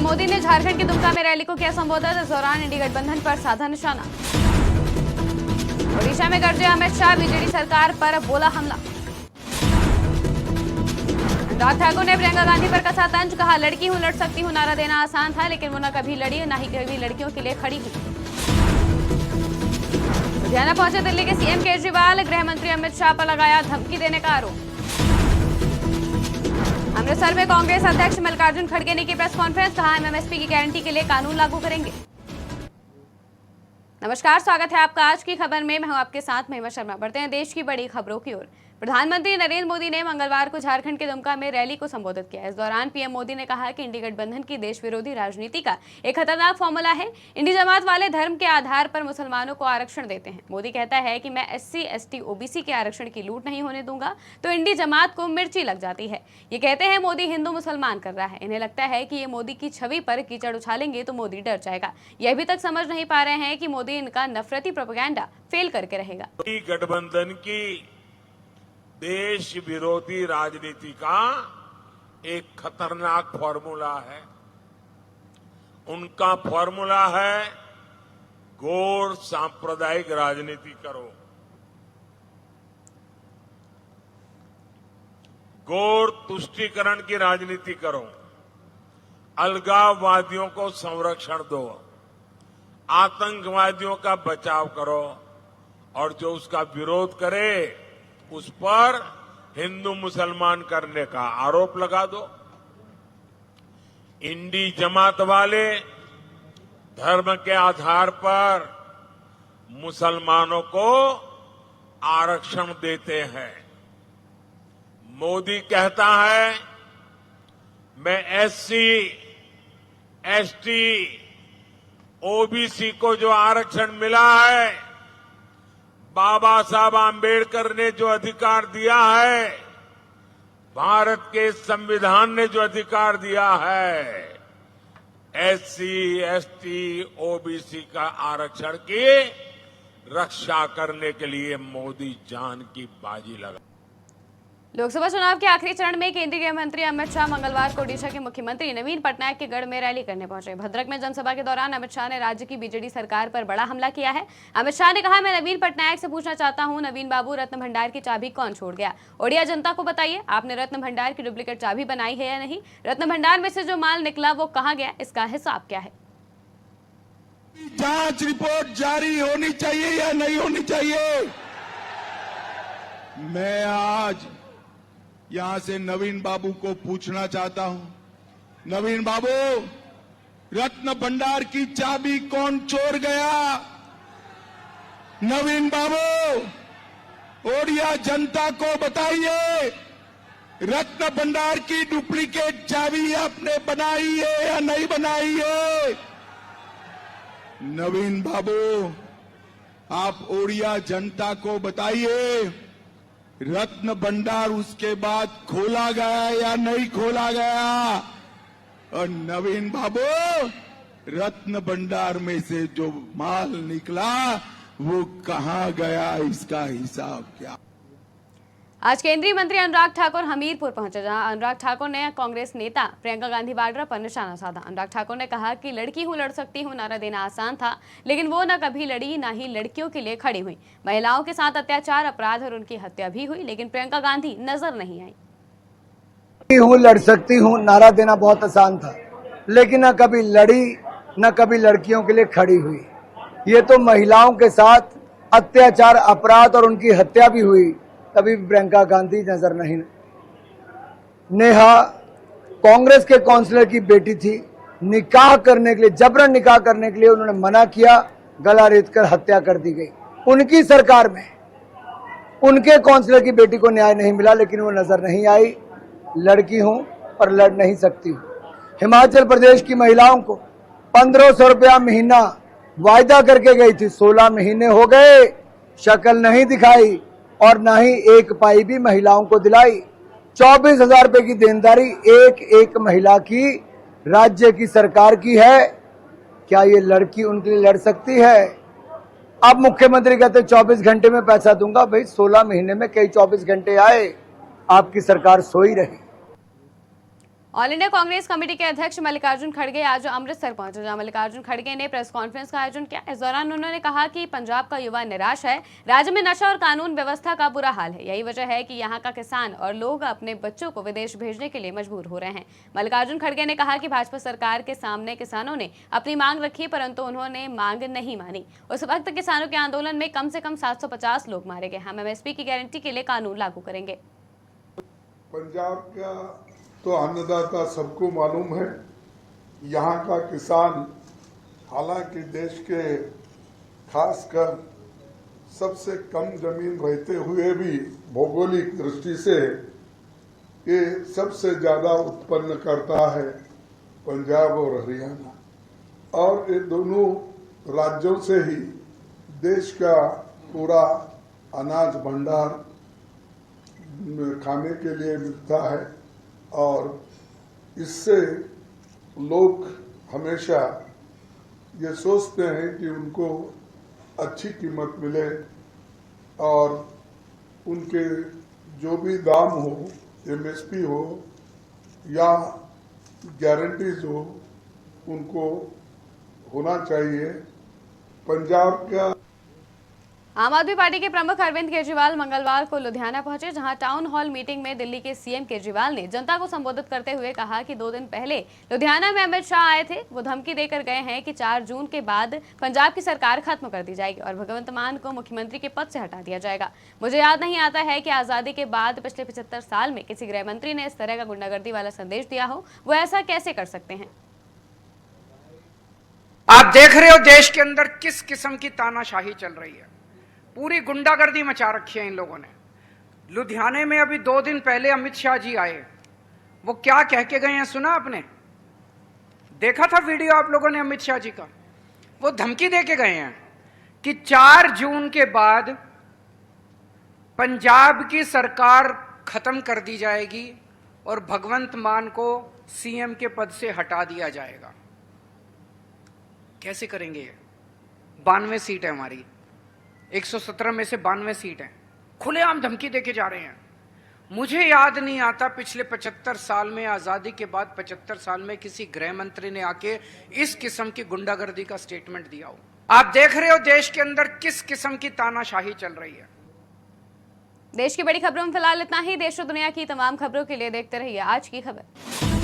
मोदी ने झारखंड के दुमका में रैली को किया संबोधित। इस दौरान इंडी गठबंधन पर साधा निशाना। ओडिशा में गरजे अमित शाह, बीजेडी सरकार पर बोला हमला। अनुराग ठाकुर ने प्रियंका गांधी पर कसा तंज, कहा लड़की हूं, लड़ सकती हूं, नारा देना आसान था, लेकिन वो न कभी लड़ी न ही कभी लड़कियों के लिए खड़ी हुई। लुधियाना पहुंचे दिल्ली के सीएम केजरीवाल, गृह मंत्री अमित शाह पर लगाया धमकी देने का आरोप। अमृतसर में कांग्रेस अध्यक्ष मल्लिकार्जुन खड़गे ने की प्रेस कॉन्फ्रेंस, कहा एमएसपी की गारंटी के लिए कानून लागू करेंगे। नमस्कार, स्वागत है आपका आज की खबर में। मैं हूं आपके साथ महिमा शर्मा। बढ़ते हैं देश की बड़ी खबरों की ओर। प्रधानमंत्री नरेंद्र मोदी ने मंगलवार को झारखंड के दुमका में रैली को संबोधित किया। इस दौरान पीएम मोदी ने कहा कि इंडी गठबंधन की देश विरोधी राजनीति का एक खतरनाक फॉर्मूला है। इंडी जमात वाले धर्म के आधार पर मुसलमानों को आरक्षण देते हैं। मोदी कहता है कि मैं SC, ST, OBC के आरक्षण की लूट नहीं होने दूंगा, तो इंडी जमात को मिर्ची लग जाती है। ये कहते हैं मोदी हिंदू मुसलमान कर रहा है। इन्हें लगता है कि ये मोदी की छवि पर कीचड़ उछालेंगे तो मोदी डर जाएगा। ये अभी तक समझ नहीं पा रहे हैं कि मोदी इनका नफरती प्रोपेगेंडा फेल करके रहेगा। गठबंधन की देश विरोधी राजनीति का एक खतरनाक फॉर्मूला है। उनका फॉर्मूला है गौर सांप्रदायिक राजनीति करो, गौर तुष्टीकरण की राजनीति करो, अलगाववादियों को संरक्षण दो, आतंकवादियों का बचाव करो और जो उसका विरोध करे उस पर हिंदू मुसलमान करने का आरोप लगा दो। इंडी जमात वाले धर्म के आधार पर मुसलमानों को आरक्षण देते हैं। मोदी कहता है मैं SC, ST, OBC को जो आरक्षण मिला है, बाबा साहब आम्बेडकर ने जो अधिकार दिया है, भारत के संविधान ने जो अधिकार दिया है, SC, ST, OBC का आरक्षण की रक्षा करने के लिए मोदी जान की बाजी लगा। लोकसभा चुनाव के आखिरी चरण में केंद्रीय गृह मंत्री अमित शाह मंगलवार को ओडिशा के मुख्यमंत्री नवीन पटनायक के गढ़ में रैली करने पहुंचे। भद्रक में जनसभा के दौरान अमित शाह ने राज्य की बीजेडी सरकार पर बड़ा हमला किया है। अमित शाह ने कहा मैं नवीन पटनायक से पूछना चाहता हूं, नवीन बाबू, रत्न भंडार की चाबी कौन छोड़ गया? ओडिया जनता को बताइए, आपने रत्न भंडार की डुप्लीकेट चाबी बनाई है या नहीं? रत्न भंडार में से जो माल निकला वो कहां गया, इसका हिसाब क्या है? जांच रिपोर्ट जारी होनी चाहिए या नहीं होनी चाहिए? मैं आज यहां से नवीन बाबू को पूछना चाहता हूं, नवीन बाबू, रत्न भंडार की चाबी कौन चोर गया? नवीन बाबू, ओडिया जनता को बताइए, रत्न भंडार की डुप्लीकेट चाबी आपने बनाई है या नहीं बनाई है? नवीन बाबू, आप ओडिया जनता को बताइए, रत्न भंडार उसके बाद खोला गया या नहीं खोला गया? और नवीन बाबू, रत्न भंडार में से जो माल निकला वो कहां गया, इसका हिसाब क्या? आज केंद्रीय मंत्री अनुराग ठाकुर हमीरपुर पहुंचे, जहां अनुराग ठाकुर ने कांग्रेस नेता प्रियंका गांधी वाड्रा पर निशाना साधा। अनुराग ठाकुर ने कहा कि लड़की हूं, लड़ सकती हूं, नारा देना आसान था, लेकिन वो न कभी लड़ी न ही लड़कियों के लिए खड़ी हुई। महिलाओं के साथ अत्याचार, अपराध और उनकी हत्या भी हुई, लेकिन प्रियंका गांधी नजर नहीं आई। हूं, लड़ सकती हूं, नारा देना बहुत आसान था, लेकिन न कभी लड़ी न कभी लड़कियों के लिए खड़ी हुई। ये तो महिलाओं के साथ अत्याचार, अपराध और उनकी हत्या भी हुई, तभी प्रियंका गांधी नजर नहीं। नेहा कांग्रेस के काउंसलर की बेटी थी, निकाह करने के लिए, जबरन निकाह करने के लिए उन्होंने मना किया, गला रेतकर हत्या कर दी गई। उनकी सरकार में उनके काउंसलर की बेटी को न्याय नहीं मिला, लेकिन वो नजर नहीं आई। लड़की हूं पर लड़ नहीं सकती हूं। हिमाचल प्रदेश की महिलाओं को 1500 रुपया महीना वायदा करके गई थी, 16 महीने हो गए, शक्ल नहीं दिखाई और न ही एक पाई भी महिलाओं को दिलाई। 24,000 रुपए की देनदारी एक एक महिला की राज्य की सरकार की है। क्या ये लड़की उनके लिए लड़ सकती है? अब मुख्यमंत्री कहते 24 घंटे में पैसा दूंगा। भाई 16 महीने में कई 24 घंटे आए, आपकी सरकार सोई रही। ऑल इंडिया कांग्रेस कमेटी के अध्यक्ष मल्लिकार्जुन खड़गे आज अमृतसर पहुंचे, जहां मल्लिकार्जुन खड़गे ने प्रेस कॉन्फ्रेंस का आयोजन किया। इस दौरान उन्होंने कहा कि पंजाब का युवा निराश है, राज्य में नशा और कानून व्यवस्था का बुरा हाल है। यही वजह है कि यहां का किसान और लोग अपने बच्चों को विदेश भेजने के लिए मजबूर हो रहे हैं। मल्लिकार्जुन खड़गे ने कहा कि भाजपा सरकार के सामने किसानों ने अपनी मांग रखी, परंतु उन्होंने मांग नहीं मानी। उस वक्त किसानों के आंदोलन में कम से कम 750 लोग मारे गए। हम एमएसपी की गारंटी के लिए कानून लागू करेंगे। पंजाब का तो अन्नदाता सबको मालूम है। यहाँ का किसान हालांकि देश के खासकर सबसे कम जमीन रहते हुए भी भौगोलिक दृष्टि से ये सबसे ज्यादा उत्पन्न करता है पंजाब और हरियाणा, और ये दोनों राज्यों से ही देश का पूरा अनाज भंडार खाने के लिए मिलता है, और इससे लोग हमेशा ये सोचते हैं कि उनको अच्छी कीमत मिले और उनके जो भी दाम हो, एमएसपी हो या गारंटीज हो, उनको होना चाहिए। पंजाब का आम आदमी पार्टी के प्रमुख अरविंद केजरीवाल मंगलवार को लुधियाना पहुंचे, जहां टाउन हॉल मीटिंग में दिल्ली के सीएम केजरीवाल ने जनता को संबोधित करते हुए कहा कि 2 दिन पहले लुधियाना में अमित शाह आए थे। वो धमकी देकर गए हैं कि 4 जून के बाद पंजाब की सरकार खत्म कर दी जाएगी और भगवंत मान को मुख्यमंत्री के पद से हटा दिया जाएगा। मुझे याद नहीं आता है कि आजादी के बाद पिछले 75 साल में किसी गृह मंत्री ने इस तरह का गुंडागर्दी वाला संदेश दिया हो। वो ऐसा कैसे कर सकते हैं? आप देख रहे हो देश के अंदर किस किस्म की तानाशाही चल रही है। पूरी गुंडागर्दी मचा रखी है इन लोगों ने। लुधियाने में अभी 2 दिन पहले अमित शाह जी आए, वो क्या कह के गए हैं सुना आपने? देखा था वीडियो आप लोगों ने अमित शाह जी का? वो धमकी दे के गए हैं कि 4 जून के बाद पंजाब की सरकार खत्म कर दी जाएगी और भगवंत मान को सीएम के पद से हटा दिया जाएगा। कैसे करेंगे ये? 92 सीट है हमारी, 117 में से 92 सीट हैं। खुलेआम धमकी देके जा रहे हैं। मुझे याद नहीं आता पिछले 75 साल में, आजादी के बाद 75 साल में किसी गृह मंत्री ने आके इस किस्म की गुंडागर्दी का स्टेटमेंट दिया हो। आप देख रहे हो देश के अंदर किस किस्म की तानाशाही चल रही है। देश की बड़ी खबरों में फिलहाल इतना ही। देश और दुनिया की तमाम खबरों के लिए देखते रहिए आज की खबर।